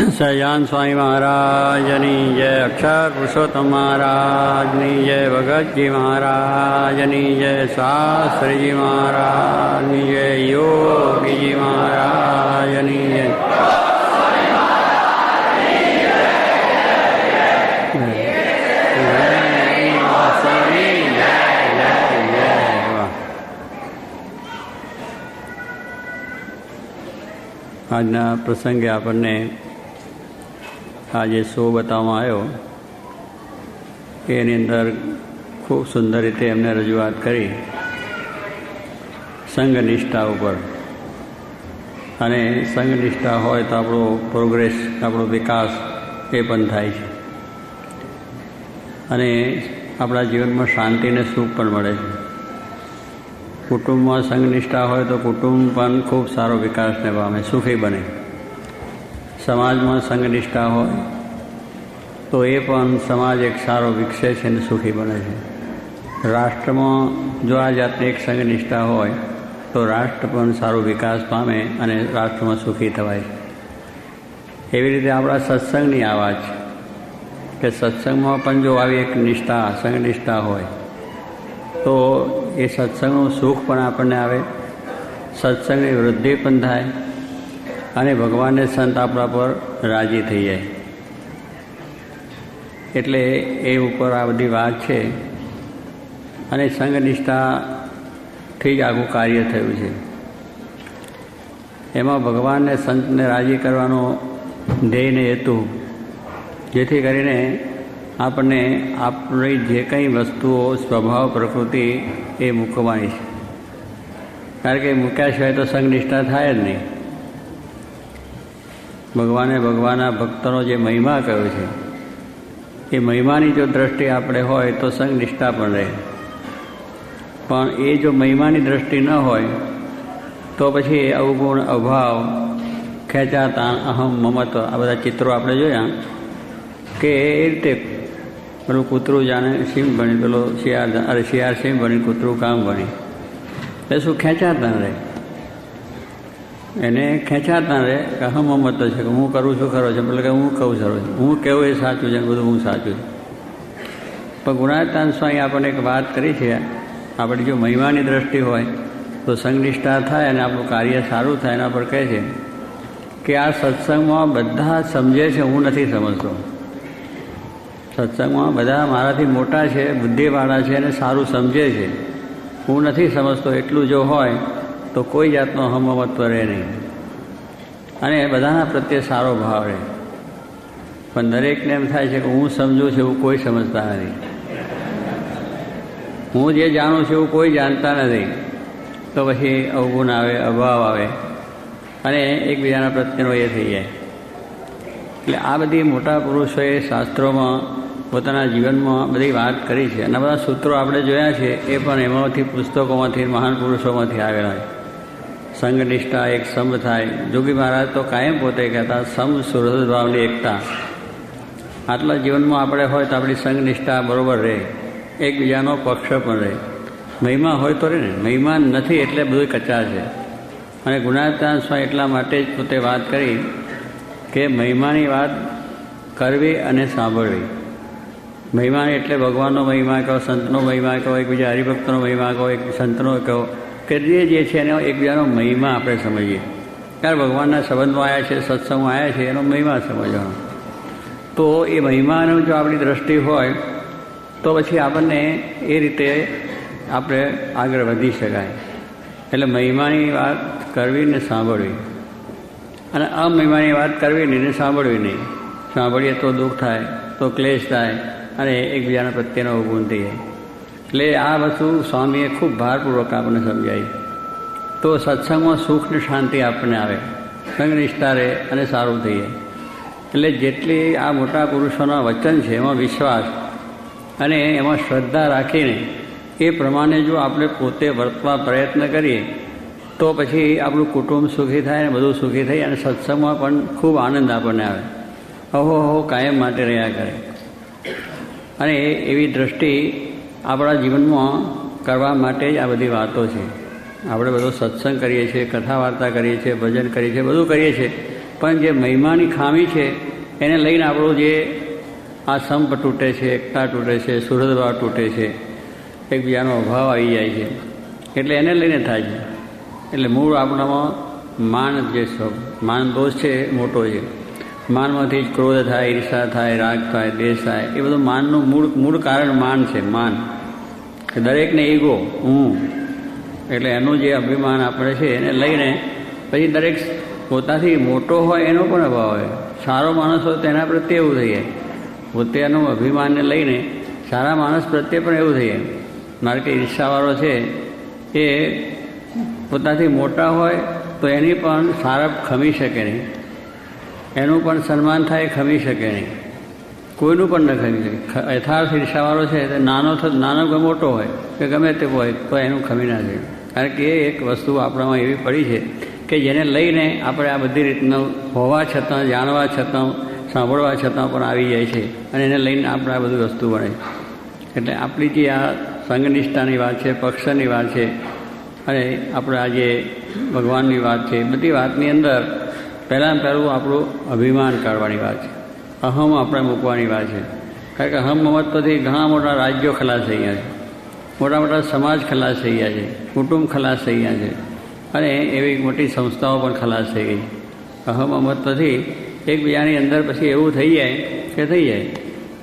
સહજાન સ્વામી મહારાજની જય, અક્ષર પુરુષોત્તમ મહારાજની જય, ભગતજી મહારાજની જય, શાસ્ત્રીજી મહારાજની જય, યોગીજી મહારાજની જય. આજના પ્રસંગે આપણને આ જે શો બતાવવામાં આવ્યો એની અંદર ખૂબ સુંદર રીતે એમને રજૂઆત કરી સંઘનિષ્ઠા ઉપર. અને સંઘનિષ્ઠા હોય તો આપણો પ્રોગ્રેસ, આપણો વિકાસ એ પણ થાય છે અને આપણા જીવનમાં શાંતિ અને સુખ પણ મળે છે. કુટુંબમાં સંઘનિષ્ઠા હોય તો કુટુંબ પણ ખૂબ સારો વિકાસને પામે, સુખી બને. સમાજમાં સંઘનિષ્ઠા હોય તો એ પણ સમાજ એક સારો વિકસે છે અને સુખી બને છે. રાષ્ટ્રમાં જો આ જાતની એક સંઘનિષ્ઠા હોય તો રાષ્ટ્ર પણ સારો વિકાસ પામે અને રાષ્ટ્રમાં સુખી થવાય છે. એવી રીતે આપણા સત્સંગની આ વાત છે કે સત્સંગમાં પણ જો આવી એક નિષ્ઠા, સંઘનિષ્ઠા હોય તો એ સત્સંગનું સુખ પણ આપણને આવે, સત્સંગની વૃદ્ધિ પણ થાય અને ભગવાનને સંત આપણા પર રાજી થઈ જાય. એટલે એ ઉપર આ બધી વાત છે અને સંઘનિષ્ઠાથી જ આખું કાર્ય થયું છે. એમાં ભગવાનને સંતને રાજી કરવાનો ધ્યેયને હેતુ, જેથી કરીને આપણને આપણી જે કંઈ વસ્તુઓ સ્વભાવ પ્રકૃતિ એ મૂકવાની છે. કારણ કે મૂક્યા સિવાય તો સંઘનિષ્ઠા થાય જ નહીં. ભગવાને ભગવાનના ભક્તોનો જે મહિમા કહ્યો છે એ મહિમાની જો દ્રષ્ટિ આપણે હોય તો સંઘનિષ્ઠા પણ રહે. પણ એ જો મહિમાની દ્રષ્ટિ ન હોય તો પછી અવગુણ, અભાવ, ખેંચાતા, અહમ, મમત્વ, આ બધા ચિત્રો આપણે જોયા કે એ રીતે પેલું કૂતરું જાણે સિંહ ભણી, પેલો શિયાળ સિંહ ભણી, કૂતરું કામ ભણી. એ શું ખેંચાતા રહે, એને ખેંચાતા રહે કે હમ મત છે કે હું કરું છું ખરો છે, એટલે કે હું કહું ખરો છું, હું કહેવું એ સાચું છે, બધું હું સાચું છું. પણ ગુણાતાન સ્વામી આપણને એક વાત કરી છે, આપણી જો મહિમાની દ્રષ્ટિ હોય તો સંઘનિષ્ઠા થાય અને આપણું કાર્ય સારું થાય. એના પર કહે છે કે આ સત્સંગમાં બધા સમજે છે, હું નથી સમજતો. સત્સંગમાં બધા મારાથી મોટા છે, બુદ્ધિવાળા છે અને સારું સમજે છે, હું નથી સમજતો. એટલું જો હોય તો કોઈ જાતનો હમમત્વ રહે નહીં અને બધાના પ્રત્યે સારો ભાવ રહે. પણ દરેકને એમ થાય છે કે હું સમજું છું એવું કોઈ સમજતા નથી, હું જે જાણું છું એવું કોઈ જાણતા નથી. તો પછી અવગુણ આવે, અભાવ આવે અને એકબીજાના પ્રત્યેનો એ થઈ જાય. એટલે આ બધી મોટા પુરુષોએ શાસ્ત્રોમાં પોતાના જીવનમાં બધી વાત કરી છે અને બધા સૂત્રો આપણે જોયા છે એ પણ એમાંથી, પુસ્તકોમાંથી, મહાન પુરુષોમાંથી આવેલા છે. સંઘનિષ્ઠા એક સંભ થાય. જોગી મહારાજ તો કાયમ પોતે કહેતા સંભ સુહૃદ ભાવની એકતા. આટલા જીવનમાં આપણે હોય તો આપણી સંઘનિષ્ઠા બરાબર રહે, એકબીજાનો પક્ષ પણ રહે. મહિમા હોય તો રહે ને, મહિમા નથી એટલે બધું કચાર છે. અને ગુણાતાન સ્વામી એટલા માટે જ પોતે વાત કરી કે મહિમાની વાત કરવી અને સાંભળવી. મહિમા એટલે ભગવાનનો મહિમા કહો, સંતનો મહિમા કહો, એકબીજા હરિભક્તનો મહિમા કહો, એક સંતનો કહો, કે જે છે એનો એકબીજાનો મહિમા આપણે સમજીએ. ત્યારે ભગવાનના સંબંધમાં આવ્યા છે, સત્સંગમાં આવ્યા છે, એનો મહિમા સમજવાનો. તો એ મહિમાનું જો આપણી દ્રષ્ટિ હોય તો પછી આપણને એ રીતે આપણે આગળ વધી શકાય. એટલે મહિમાની વાત કરવી ને સાંભળવી, અને અમહિમાની વાત કરવી નહીં ને સાંભળવી નહીં. સાંભળીએ તો દુઃખ થાય, તો ક્લેશ થાય અને એકબીજાના પ્રત્યેનો અવગુણ થઈ જાય. એટલે આ વસ્તુ સ્વામીએ ખૂબ ભારપૂર્વક આપણને સમજાવી. તો સત્સંગમાં સુખ ને શાંતિ આપણને આવે, સંઘનિષ્ઠા રહે અને સારું થઈ જાય. એટલે જેટલી આ મોટા પુરુષોના વચન છે એમાં વિશ્વાસ અને એમાં શ્રદ્ધા રાખીને એ પ્રમાણે જો આપણે પોતે વર્તવા પ્રયત્ન કરીએ તો પછી આપણું કુટુંબ સુખી થાય અને બધું સુખી થઈ અને સત્સંગમાં પણ ખૂબ આનંદ આપણને આવે. અહો કાયમ માટે રહ્યા કરે. અને એવી દ્રષ્ટિ આપણા જીવનમાં કરવા માટે જ આ બધી વાતો છે. આપણે બધો સત્સંગ કરીએ છીએ, કથા વાર્તા કરીએ છીએ, ભજન કરીએ છીએ, બધું કરીએ છીએ, પણ જે મહિમાની ખામી છે એને લઈને આપણું જે આ સંપ તૂટે છે, એકતા તૂટે છે, સુહૃદભાવ તૂટે છે, એકબીજાનો અભાવ આવી જાય છે, એટલે એને લઈને થાય છે. એટલે મૂળ આપણામાં માન જે માન દોષ છે એ મોટો છે. માનમાંથી જ ક્રોધ થાય, ઈર્ષા થાય, રાગ થાય, દ્વેષ થાય. એ બધું માનનું મૂળ કારણ માન છે. માન દરેકને ઈગો, હું, એટલે એનું જે અભિમાન આપણે છે એને લઈને પછી દરેક પોતાથી મોટો હોય એનો પણ અભાવ હોય. સારો માણસ હોય તો એના પ્રત્યે એવું થઈ જાય. પોતાનું અભિમાનને લઈને સારા માણસ પ્રત્યે પણ એવું થઈ જાય. મારે કે ઈર્ષાવાળો છે એ પોતાથી મોટા હોય તો એની પણ સારપ ખમી શકે નહીં, એનું પણ સન્માન થાય, ખમી શકે નહીં, કોઈનું પણ ન ખમી શકે. યથાર્થ ઈર્ષાવાળો છે તો નાનો કે મોટો હોય કે ગમે તે હોય તો એનું ખમી ના થાય. કારણ કે એ એક વસ્તુ આપણામાં એવી પડી છે કે જેને લઈને આપણે આ બધી રીતનું હોવા છતાં, જાણવા છતાં, સાંભળવા છતાં પણ આવી જાય છે અને એને લઈને આપણે આ બધી વસ્તુ બને. એટલે આપણી જે આ સંઘનિષ્ઠાની વાત છે, પક્ષની વાત છે અને આપણે આ જે ભગવાનની વાત છે, બધી વાતની અંદર પહેલાં પહેલું આપણું અભિમાન કાઢવાની વાત છે, અહમ આપણે મૂકવાની વાત છે. કારણ કે અહમ મમત્વથી ઘણા મોટા રાજ્યો ખલાસ થઈ ગયા છે, મોટા મોટા સમાજ ખલાસ થઈ ગયા છે, કુટુંબ ખલાસ થઈ ગયા છે અને એવી મોટી સંસ્થાઓ પણ ખલાસ થઈ ગઈ. અહમ મમત્વથી એકબીજાની અંદર પછી એવું થઈ જાય કે થઈ જાય.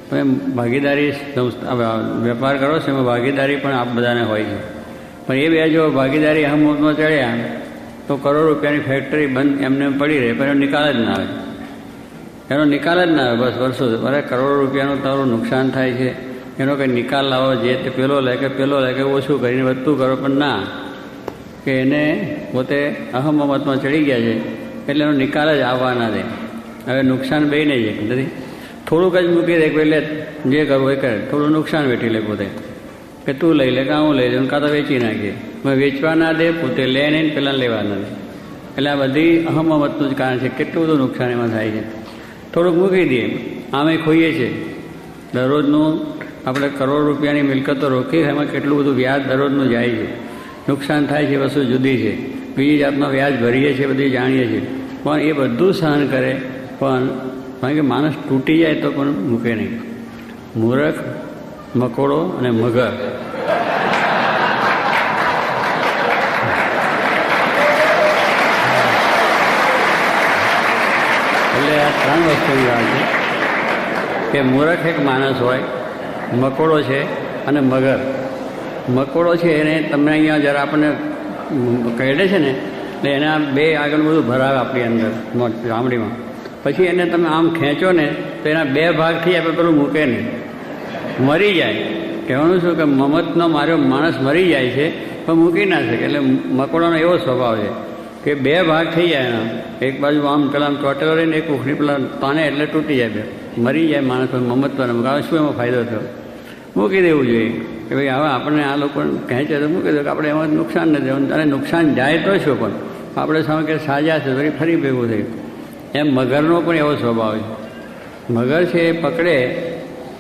તમે ભાગીદારી સંસ્થા વેપાર કરો છો એમાં ભાગીદારી પણ આપ બધાને હોય છે, પણ એ બે જો ભાગીદારી અહમમાં ચડ્યા તો કરોડ રૂપિયાની ફેક્ટરી બંધ એમને પડી રહે, પણ એનો નિકાલ જ ના આવે. એનો નિકાલ જ ના આવે. બસ વર્ષો અરે કરોડો રૂપિયાનું તારું નુકસાન થાય છે, એનો કંઈ નિકાલ લાવો, જે તે પેલો લે કે ઓછું કરીને વધતું કરો, પણ ના, કે એને પોતે અહમમતમાં ચડી ગયા છે એટલે એનો નિકાલ જ આવવા ના દે. હવે નુકસાન બે નહીં છે, નથી થોડુંક જ મૂકી દે, એટલે જે કરવું એ કરે, થોડું નુકસાન વેઠી લે પોતે, કે તું લઈ લે, કાં હું લઈ લઉં, કાં તો વેચી નાખીએ. વેચવા ના દે, પોતે લે નહીં, પેલા લેવા ના દે. એટલે આ બધી અહમમતનું જ કારણ છે. કેટલું બધું નુકસાન એમાં થાય છે. થોડુંક મૂકી દઈએ, આમે ખોઈએ છીએ. દરરોજનું આપણે કરોડ રૂપિયાની મિલકતો રોકી, એમાં કેટલું બધું વ્યાજ દરરોજનું જાય છે, નુકસાન થાય છે, વસ્તુ જુદી છે. બીજી જાતનો વ્યાજ ભરીએ છીએ, બધી જાણીએ છીએ, પણ એ બધું સહન કરે. પણ કારણ કે માણસ તૂટી જાય તો પણ મૂકે નહીં. મૂરખ, મકોડો અને મગર, એટલે આ ત્રણ વસ્તુની વાત છે કે મૂરખ એક માણસ હોય, મકોડો છે અને મગર. મકોડો છે એને તમને અહીંયા જરા આપણને કહેડે છે ને એટલે એના બે આગળ બધું ભરાવે આપણી અંદર ચામડીમાં. પછી એને તમે આમ ખેંચો ને તો એના બે ભાગ થઈ જાય, પેલું મૂકે નહીં, મરી જાય. કહેવાનું શું કે મમતનો માર્યો માણસ મરી જાય છે પણ મૂકી ના શકે. એટલે મકોડાનો એવો સ્વભાવ છે કે બે ભાગ થઈ જાય એના, એક બાજુ આમ પેલા ચોટેલો રહીને એક ઉખડી પેલા તાને એટલે તૂટી જાય, મરી જાય માણસ. મમત્વને મૂકાવે શું એમાં ફાયદો થયો? મૂકી દેવું જોઈએ કે ભાઈ હવે આપણને આ લોકો ખેંચે તો મૂકી દો, કે આપણે એમાં નુકસાન નથી દેવાનું. અને નુકસાન જાય તો શું, પણ આપણે સામે કે સાજા છે તો ફરી ભેગું થયું. એમ મગરનો પણ એવો સ્વભાવ છે. મગર છે એ પકડે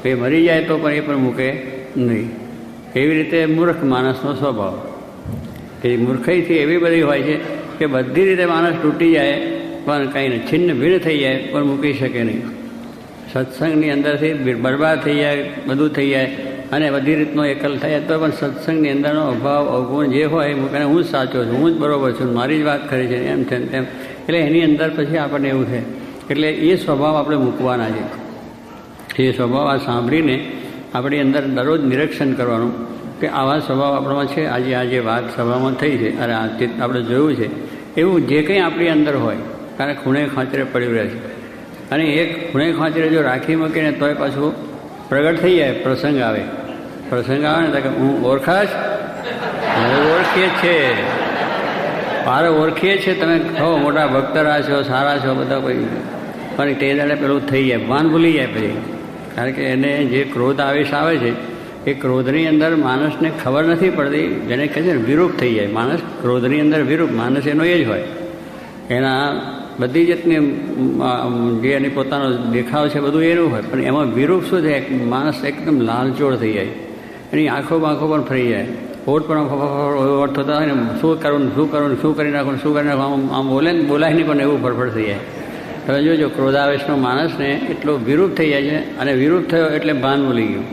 એ મરી જાય તો પણ એ પણ મૂકે નહીં. એવી રીતે મૂર્ખ માણસનો સ્વભાવ, કે મૂર્ખાઈથી એવી બધી હોય છે કે બધી રીતે માણસ તૂટી જાય પણ કંઈ નહીં, છિન્ન ભીડ થઈ જાય પણ મૂકી શકે નહીં. સત્સંગની અંદરથી બરબાદ થઈ જાય, બધું થઈ જાય અને બધી રીતનો એકલ થાય તો પણ સત્સંગની અંદરનો અભાવ અવગુણ જે હોય મૂકે, હું જ સાચો છું, હું જ બરાબર છું, મારી જ વાત કરી છે, એમ છે તેમ. એટલે એની અંદર પછી આપણને એવું થાય. એટલે એ સ્વભાવ આપણે મૂકવાના છે. એ સ્વભાવ આ સાંભળીને આપણી અંદર દરરોજ નિરીક્ષણ કરવાનું કે આવા સ્વભાવ આપણામાં છે. આજે આ જે વાત સભામાં થઈ છે અને આ આપણે જોયું છે એવું જે કંઈ આપણી અંદર હોય, કારણ ખૂણે ખાંચરે પડ્યું રહે છે. અને એક ખૂણે ખાંચરે જો રાખી મૂકીને તોય પાછું પ્રગટ થઈ જાય. પ્રસંગ આવે ને તો કે હું ઓળખાશ, ઓળખીએ છે, મારે ઓળખીએ છીએ, તમે કહો મોટા ભક્તરા છો, સારા છો, બધા કોઈ, પણ તે દાડે પેલું થઈ જાય, ભાન ભૂલી જાય પછી. કારણ કે એને જે ક્રોધ આવેશ આવે છે એ ક્રોધની અંદર માણસને ખબર નથી પડતી, જેને કહે છે ને વિરૂપ થઈ જાય માણસ. ક્રોધની અંદર વિરૂપ માણસ એનો એ જ હોય. એના બધી જાતની જે એની પોતાનો દેખાવ છે બધું એનું હોય, પણ એમાં વિરૂપ શું થાય, માણસ એકદમ લાલચોળ થઈ જાય, એની આંખો પણ ફરી જાય, હોઠ પણ ઓવર થતા હોય ને, શું કરી નાખું, આમ બોલે ને બોલાય નહીં પણ એવું ફરફડ થઈ જાય. હવે જોજો, ક્રોધાવેશનો માણસને એટલો વિરૂપ થઈ જાય છે, અને વિરૂપ થયો એટલે ભાન ભૂલી ગયું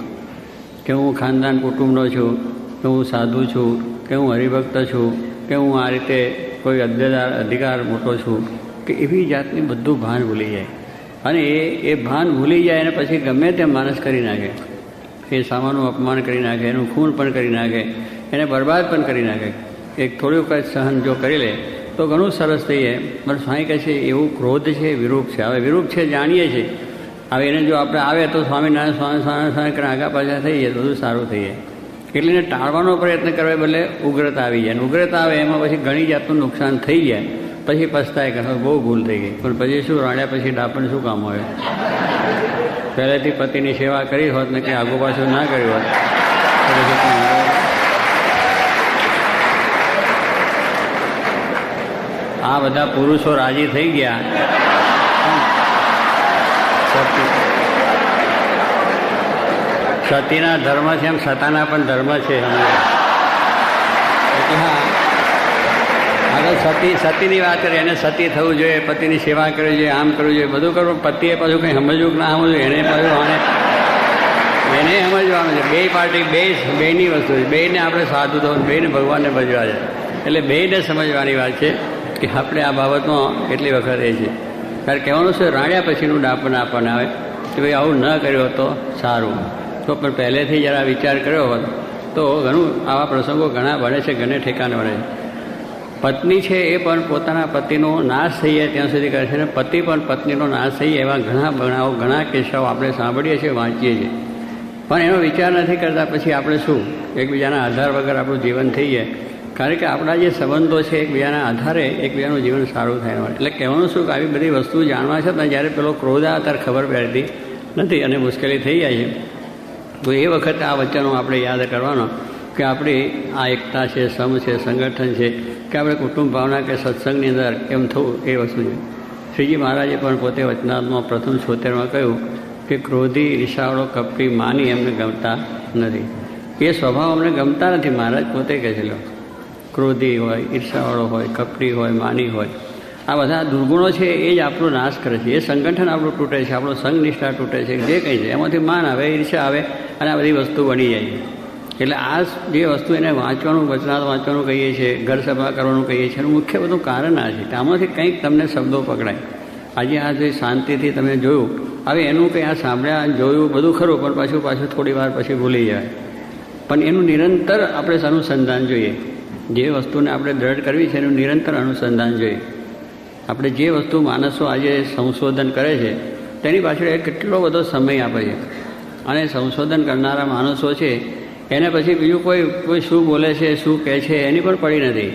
કે હું ખાનદાન કુટુંબનો છું, કે હું સાધુ છું, કે હું હરિભક્ત છું, કે હું આ રીતે કોઈ અધિકાર મોટો છું, કે એવી જાતની બધું ભાન ભૂલી જાય. અને એ ભાન ભૂલી જાય અને પછી ગમે તેમ માણસ કરી નાખે, એ સામાનું અપમાન કરી નાખે, એનું ખૂન પણ કરી નાખે, એને બરબાદ પણ કરી નાખે. એક થોડુંક જ સહન જો કરી લે તો ઘણું સરસ થઈ જાય. પણ સ્વામી કહે છે એવું ક્રોધ છે, વિરૂપ છે. હવે વિરૂપ છે જાણીએ છીએ, હવે એને જો આપણે આવે તો સ્વામિનારાયણ સ્વામિનારાયણ કરીને આગા પાછા થઈ જાય તો બધું સારું થઈ જાય. એટલે એને ટાળવાનો પ્રયત્ન કરવા બદલે ઉગ્રતા આવી જાય, અને ઉગ્રતા આવે એમાં પછી ઘણી જાતનું નુકસાન થઈ જાય. પછી પછતાય કે બહુ ભૂલ થઈ ગઈ. પણ પછી શું, રાડ્યા પછી ડાપણ શું કામ હોય? પહેલેથી પતિની સેવા કરી હોત ને કે આગુ પાછું ના કર્યું હોત તો આ બધા પુરુષો રાજી થઈ ગયા. સતીના ધર્મ છે એમ સતાના પણ ધર્મ છે. એટલે હા, આગળ સતીની વાત કરીએ, એને સતી થવું જોઈએ, પતિની સેવા કરવી જોઈએ, આમ કરવું જોઈએ, બધું કરવું. પતિએ પાછું કંઈ સમજવું કે ના સમજવું, એને પાછું એને સમજવાનું છે. બે પાર્ટી બેની વસ્તુ છે. બેને આપણે સાધુ થવું, બેને ભગવાનને ભજવા છે. એટલે બેને સમજવાની વાત છે કે આપણે આ બાબતમાં કેટલી વખત એ છે. ત્યારે કહેવાનું છે રાડ્યા પછીનું ડાપણ આપણને આવે કે ભાઈ આવું ન કર્યું તો સારું. તો પણ પહેલેથી જરા વિચાર કર્યો હોત તો ઘણું આવા પ્રસંગો ઘણા બને છે, ઘણે ઠેકાને બને છે. પત્ની છે એ પણ પોતાના પતિનો નાશ થઈ જાય ત્યાં સુધી કરે છે, અને પતિ પણ પત્નીનો નાશ થઈ જાય એવા ઘણા બનાવો, ઘણા કિસ્સાઓ આપણે સાંભળીએ છીએ, વાંચીએ છીએ. પણ એનો વિચાર નથી કરતા. પછી આપણે શું, એકબીજાના આધાર વગર આપણું જીવન થઈ જાય. કારણ કે આપણા જે સંબંધો છે એકબીજાના આધારે એકબીજાનું જીવન સારું થાય. એટલે કહેવાનું શું કે આવી બધી વસ્તુ જાણવા છતાં જ્યારે પેલો ક્રોધ આવે ત્યારે ખબર પડતી નથી અને મુશ્કેલી થઈ જાય છે. તો એ વખતે આ વચનો આપણે યાદ કરવાનો કે આપણી આ એકતા છે, સમ છે, સંગઠન છે, કે આપણે કુટુંબ ભાવના કે સત્સંગની અંદર કેમ થવું એ વસ્તુ છે. શ્રીજી મહારાજે પણ પોતે વચનાત્મા પ્રથમ 76માં કહ્યું કે ક્રોધી, ઈર્ષાવાળો, કપટી, માની એમને ગમતા નથી. એ સ્વભાવ અમને ગમતા નથી. મહારાજ પોતે કહે છે ક્રોધી હોય, ઈર્ષાવાળો હોય, કપટી હોય, માની હોય, આ બધા દુર્ગુણો છે એ જ આપણો નાશ કરે છે. એ સંગઠન આપણું તૂટે છે, આપણો સંઘ નિષ્ઠા તૂટે છે. જે કંઈ છે એમાંથી માન આવે, ઈર્ષા આવે અને આ બધી વસ્તુ બની જાય છે. એટલે આ જે વસ્તુ એને વાંચવાનું, વચનાત વાંચવાનું કહીએ છીએ, ઘર સભા કરવાનું કહીએ છીએ, એનું મુખ્ય બધું કારણ આ છે કે આમાંથી કંઈક તમને શબ્દો પકડાય. આજે આ જે શાંતિથી તમે જોયું, હવે એનું કંઈ આ સાંભળ્યા, જોયું બધું ખરું, પણ પાછું થોડી વાર પછી ભૂલી જાય. પણ એનું નિરંતર આપણે અનુસંધાન જોઈએ. જે વસ્તુને આપણે દ્રઢ કરવી છે એનું નિરંતર અનુસંધાન જોઈએ. આપણે જે વસ્તુ માણસો આજે સંશોધન કરે છે તેની પાછળ એ કેટલો બધો સમય આપે છે. અને સંશોધન કરનારા માણસો છે એને પછી બીજું કોઈ શું બોલે છે, શું કહે છે એની પણ પડી નથી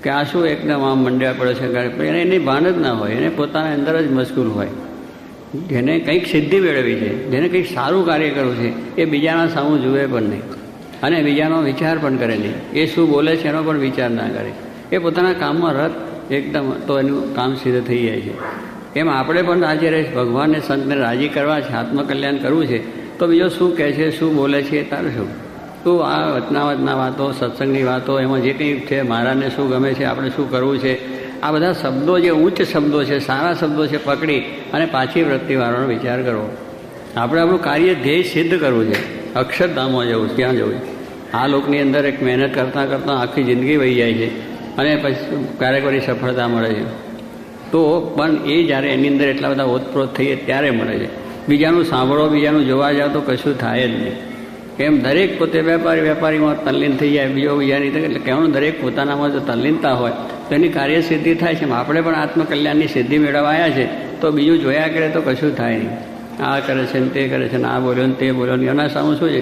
કે આ શું એકદમ આમ મંડ્યા પડે છે. એને એની ભાન જ ના હોય, એને પોતાના અંદર જ મશગુલ હોય. જેને કંઈક સિદ્ધિ મેળવી છે, જેને કંઈક સારું કાર્ય કરવું છે, એ બીજાના સામું જુએ પણ નહીં અને બીજાનો વિચાર પણ કરે નહીં. એ શું બોલે છે એનો પણ વિચાર ના કરે. એ પોતાના કામમાં રત એકદમ, તો એનું કામ સિદ્ધ થઈ જાય છે. એમ આપણે પણ આજે ભગવાનને, સંતને રાજી કરવા છે, આત્મકલ્યાણ કરવું છે, તો બીજો શું કહે છે, શું બોલે છે એ તારું શું? તું આ વચનાવચના વાતો, સત્સંગની વાતો, એમાં જે કંઈ છે, મહારાજને શું ગમે છે, આપણે શું કરવું છે, આ બધા શબ્દો જે ઉચ્ચ શબ્દો છે, સારા શબ્દો છે, પકડી અને પાછી વૃત્તિવાળાનો વિચાર કરવો. આપણે આપણું કાર્ય ધ્યેય સિદ્ધ કરવું છે. અક્ષરધામમાં જવું, ત્યાં જવું. આ લોકની અંદર એક મહેનત કરતાં કરતાં આખી જિંદગી વહી જાય છે અને પછી ક્યારેક વળી સફળતા મળે છે. તો પણ એ જ્યારે એની અંદર એટલા બધા ઓતપ્રોત થઈએ ત્યારે મળે છે. બીજાનું સાંભળો, બીજાનું જોવા જાઓ તો કશું થાય જ નહીં. કેમ? દરેક પોતે વેપારીમાં તલ્લીન થઈ જાય, બીજો બીજાની. એટલે કહેવાનું દરેક પોતાનામાં જો તલ્લીનતા હોય તો એની કાર્યસિદ્ધિ થાય છે. આપણે પણ આત્મકલ્યાણની સિદ્ધિ મેળવવા આવ્યા છે તો બીજું જોયા કરે તો કશું થાય નહીં. આ કરે છે ને તે કરે છે ને આ બોલ્યો ને તે બોલ્યો ને એના સામે શું છે?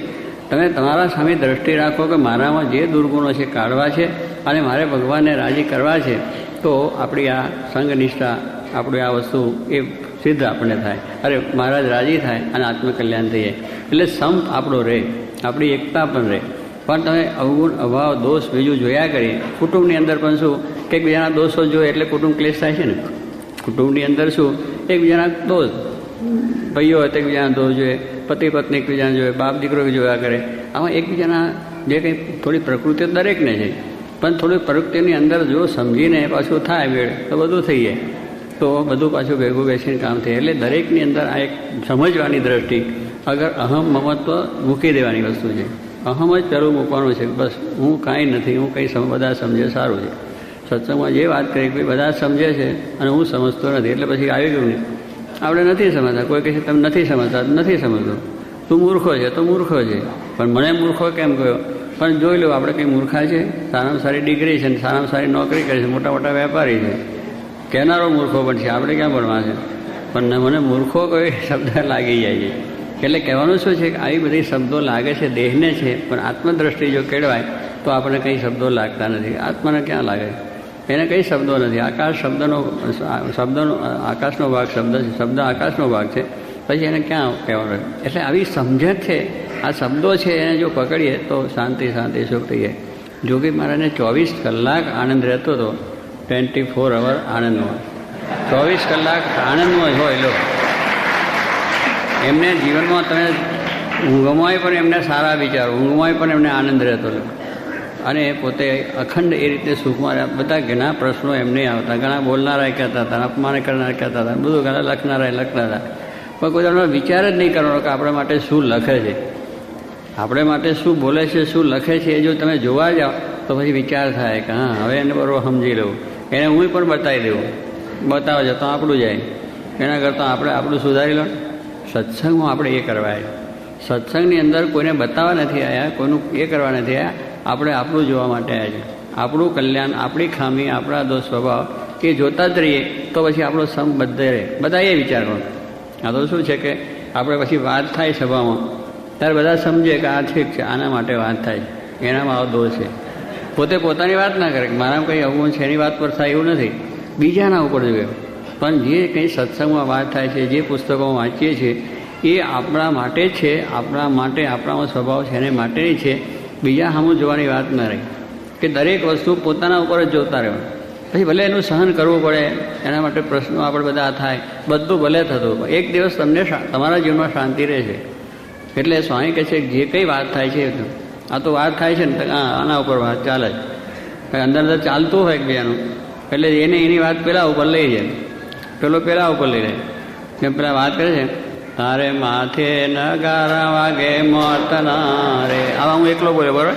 તમે તમારા સામે દ્રષ્ટિ રાખો કે મારામાં જે દુર્ગુણો છે કાઢવા છે અને મારે ભગવાનને રાજી કરવા છે. તો આપણી આ સંઘનિષ્ઠા, આપણી આ વસ્તુ એ સિદ્ધ આપણને થાય. અરે મહારાજ રાજી થાય અને આત્મકલ્યાણ થઈ જાય. એટલે સંપ આપણો રહે, આપણી એકતા પણ રહે. પણ તમે અવગુણ, અભાવ, દોષ બીજું જોયા કરીએ. કુટુંબની અંદર પણ શું કે એકબીજાના દોષો જોઈએ એટલે કુટુંબ ક્લેશ થાય છે ને. કુટુંબની અંદર શું એકબીજાના દોષ, ભાઈઓ હોય તો એકબીજાના દોષ જોઈએ, પતિ પત્ની એકબીજાને જોઈએ, બાપ દીકરો જોયા કરે. આમાં એકબીજાના જે કંઈ થોડી પ્રકૃતિ દરેકને છે, પણ થોડી પ્રકૃતિની અંદર જો સમજીને પાછું થાય વેળ તો બધું થઈ જાય. તો બધું પાછું ભેગું બેસીને કામ થાય. એટલે દરેકની અંદર આ એક સમજવાની દ્રષ્ટિ, અગર અહમ મમત્વ મૂકી દેવાની વસ્તુ છે. અહમ જ પહેલું મૂકવાનું છે. બસ હું કાંઈ નથી, હું કંઈ બધા સમજે સારું છે. સત્સંગમાં જે વાત કરી કે બધા સમજે છે અને હું સમજતો નથી, એટલે પછી આવી ગયું નહીં. આપણે નથી સમજતા. કોઈ કહે છે તમે નથી સમજતા, નથી સમજતો, તું મૂર્ખો છે તો મૂર્ખો છે. પણ મને મૂર્ખો કેમ કહ્યો? પણ જોઈ લો, આપણે કંઈ મૂર્ખા છે? સારામાં સારી ડિગ્રી છે, સારામાં સારી નોકરી કરે છે, મોટા મોટા વેપારી છે, કહેનારો મૂર્ખો પણ છે. આપણે ક્યાં ભણવા છે? પણ મને મૂર્ખો કોઈ શબ્દ લાગી જાય છે. એટલે કહેવાનું શું છે કે આવી બધી શબ્દો લાગે છે દેહને છે, પણ આત્મદ્રષ્ટિ જો કેળવાય તો આપણને કંઈ શબ્દો લાગતા નથી. આત્માને ક્યાં લાગે? એને કંઈ શબ્દો નથી. આકાશ શબ્દનો આકાશનો ભાગ શબ્દ છે, શબ્દ આકાશનો ભાગ છે, પછી એને ક્યાં કહેવાનું? એટલે આવી સમજણ છે, આ શબ્દો છે, એને જો પકડીએ તો શાંતિ શાંતિ સુખ થઈએ. જોગી મહારાજને 24 કલાક આનંદ રહેતો હતો. 24 અવર આનંદમાં, 24 કલાક આનંદમાં જ હોય. લો, એમને જીવનમાં તમે ઊંઘમાંય પણ એમને સારા વિચારો, ઊંઘમાંય પણ એમને આનંદ રહેતો હતો. અને પોતે અખંડ એ રીતે સુખમાં રહ્યા. બધા ઘણા પ્રશ્નો એમને આવતા, ઘણા બોલનારા કહેતા હતા, અપમાન કરનારા કહેતા હતા, બધું ઘણા લખનારા લખતા હતા. પણ કોઈ તમને વિચાર જ નહીં કરવાનો કે આપણા માટે શું લખે છે, આપણે માટે શું બોલે છે, શું લખે છે. એ જો તમે જોવા જાઓ તો પછી વિચાર થાય કે હા, હવે એને બરોબર સમજી લઉં, એને હું પણ બતાવી દઉં. બતાવો છો તો આપણું જાય, એના કરતાં આપણે આપણું સુધારી લો. સત્સંગમાં આપણે એ કરવાય. સત્સંગની અંદર કોઈને બતાવવા નથી આવ્યા, કોઈનું એ કરવા નથી આવ્યા. આપણે આપણું જોવા માટે આવ્યા છે. આપણું કલ્યાણ, આપણી ખામી, આપણા દોષ સ્વભાવ એ જોતા જ રહીએ તો પછી આપણો સમ બધે રહે. બધા એ વિચાર કરો. આ તો શું છે કે આપણે પછી વાત થાય સભામાં, ત્યારે બધા સમજે કે આ ઠીક છે, આના માટે વાત થાય, એનામાં આવો દોષ છે. પોતે પોતાની વાત ના કરે કે મારામાં કંઈ અવગુણ છે, એની વાત પર થાય એવું નથી, બીજાના ઉપર જોઈએ. પણ જે કંઈ સત્સંગમાં વાત થાય છે, જે પુસ્તકોમાં વાંચીએ છીએ, એ આપણા માટે જ છે, આપણા માટે, આપણામાં સ્વભાવ છે એને માટેની છે. બીજા સામું જોવાની વાત ન રહી કે દરેક વસ્તુ પોતાના ઉપર જ જોતા રહેવાનું. પછી ભલે એનું સહન કરવું પડે, એના માટે પ્રશ્નો આપણે બધા થાય, બધું ભલે થતું, એક દિવસ તમને તમારા જીવનમાં શાંતિ રહેશે. એટલે સ્વામી કહે છે જે કંઈ વાત થાય છે, આ તો વાત થાય છે ને, આના ઉપર વાત ચાલે છે, અંદર અંદર ચાલતું હોય એકબીજાનું. એટલે એને એની વાત પેલા ઉપર લઈ જાય, પેલો પેલા ઉપર લઈ જાય. જેમ પેલા વાત કરે છે, તારે માથે નગારા વાગે મોતના રે, આવા હું એકલો બોલ્યો બરોબર.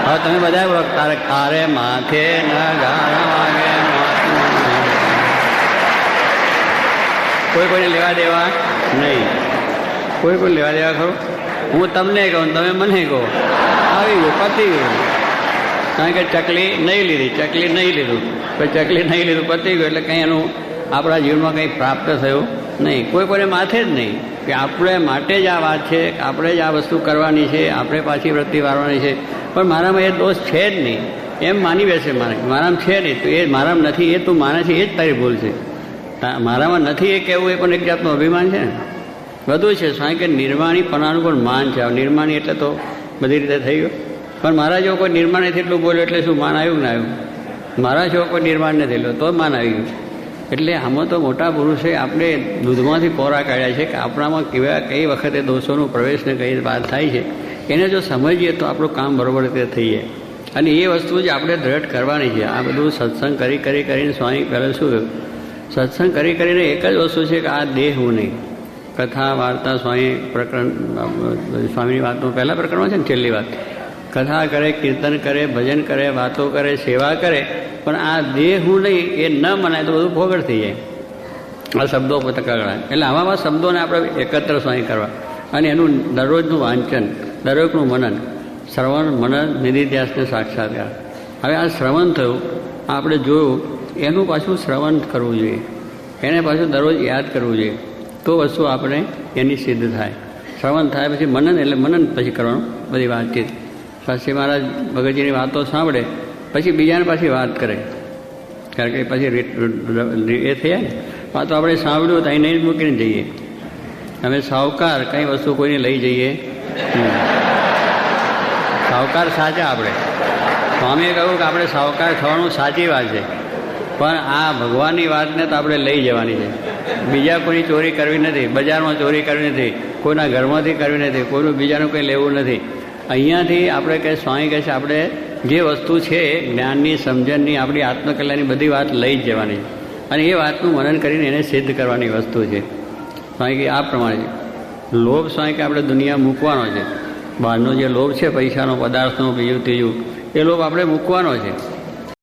હવે તમે બધા બોલો, તારે માથે નગારા વાગે મોતના. કોઈ કોઈને લેવા દેવા નહીં, કોઈ લેવા દેવા ખરું? હું તમને કહું, તમે મને કહો, આવી ગયું, પતી ગયું. કારણ કે ચકલી નહીં લીધી, ચકલી નહીં લીધું, કોઈ ચકલી નહીં લીધું, પતી ગયું. એટલે કંઈ એનું આપણા જીવનમાં કંઈ પ્રાપ્ત થયું નહીં. કોઈને માથે જ નહીં કે આપણે માટે જ આ વાત છે, આપણે જ આ વસ્તુ કરવાની છે, આપણે પાછી વૃત્તિ વાળવાની છે. પણ મારામાં એ દોષ છે જ નહીં એમ માની બેસે. મારામાં છે નહીં તો એ મારામાં નથી, એ તું માને છે એ જ તારી ભૂલ છે. મારામાં નથી એ કહેવું એ પણ એક જાતનું અભિમાન છે ને. બધું છે સ્વામી કે નિર્માણીપણાનું પણ માન છે. નિર્માણી એટલે તો બધી રીતે થઈ ગયું. પણ મારા જો કોઈ નિર્માણ નથી એટલું બોલ્યો એટલે શું માન આવ્યું ના આવ્યું? મારા જો કોઈ નિર્માણ નથી થયેલું તો માન આવી ગયું. એટલે આમાં તો મોટા પુરુષે આપણે દૂધમાંથી પોરા કાઢ્યા છે કે આપણામાં કેવા કઈ વખતે દોષોનો પ્રવેશને કઈ વાત થાય છે, એને જો સમજીએ તો આપણું કામ બરાબર રીતે થઈ જાય. અને એ વસ્તુ જ આપણે દ્રઢ કરવાની છે. આ બધું સત્સંગ કરીને સ્વામી પહેલાં શું કહ્યું? સત્સંગ કરીને એક જ વસ્તુ છે કે આ દેહ હું નહીં. કથા વાર્તા સ્વામી પ્રકરણ, સ્વામીની વાતનું પહેલાં પ્રકરણમાં છે ને છેલ્લી વાત, કથા કરે, કીર્તન કરે, ભજન કરે, વાતો કરે, સેવા કરે, પણ આ દેહ હું નહીં એ ન મનાય તો બધું ફોગડ થઈ જાય. આ શબ્દો પોતે કગળાય. એટલે આવા શબ્દોને આપણે એકત્ર સ્વામી કરવા અને એનું દરરોજનું વાંચન, દરેકનું મનન, શ્રવણ મનન નિધિધ્યાસને સાક્ષાત્કાર. હવે આ શ્રવણ થયું, આપણે જોયું, એનું પાછું શ્રવણ કરવું જોઈએ, એને પાછું દરરોજ યાદ કરવું જોઈએ. તો વસ્તુ આપણે એની સિદ્ધ થાય. શ્રવણ થાય પછી મનન, એટલે મનન પછી કરવાનું બધી વાતચીત. શાસ્ત્રી મહારાજ ભગતજીની વાતો સાંભળે પછી બીજાને પાછી વાત કરે, કારણ કે પછી એ થયા ને વાતો આપણે સાંભળ્યું તો અહીં નહીં મૂકીને જઈએ. અમે સાવકાર કંઈ વસ્તુ કોઈને લઈ જઈએ, સાવકાર સાચા. આપણે સ્વામીએ કહ્યું કે આપણે સાવકાર થવાનું સાચી વાત છે, પણ આ ભગવાનની વાતને તો આપણે લઈ જવાની છે. બીજા કોઈની ચોરી કરવી નથી, બજારમાં ચોરી કરવી નથી, કોઈના ઘરમાંથી કરવી નથી, કોઈનું બીજાનું કંઈ લેવું નથી. અહીંયાથી આપણે કહે સ્વામી કહે છે આપણે જે વસ્તુ છે જ્ઞાનની, સમજણની, આપણી આત્મકલાની બધી વાત લઈ જ જવાની. અને એ વાતનું મનન કરીને એને સિદ્ધ કરવાની વસ્તુ છે. સ્વામી કે આ પ્રમાણે છે લોભ. સ્વામી કે આપણે દુનિયા મૂકવાનો છે. બહારનો જે લોભ છે પૈસાનો, પદાર્થનો, બીજું ત્રીજું, એ લોભ આપણે મૂકવાનો છે.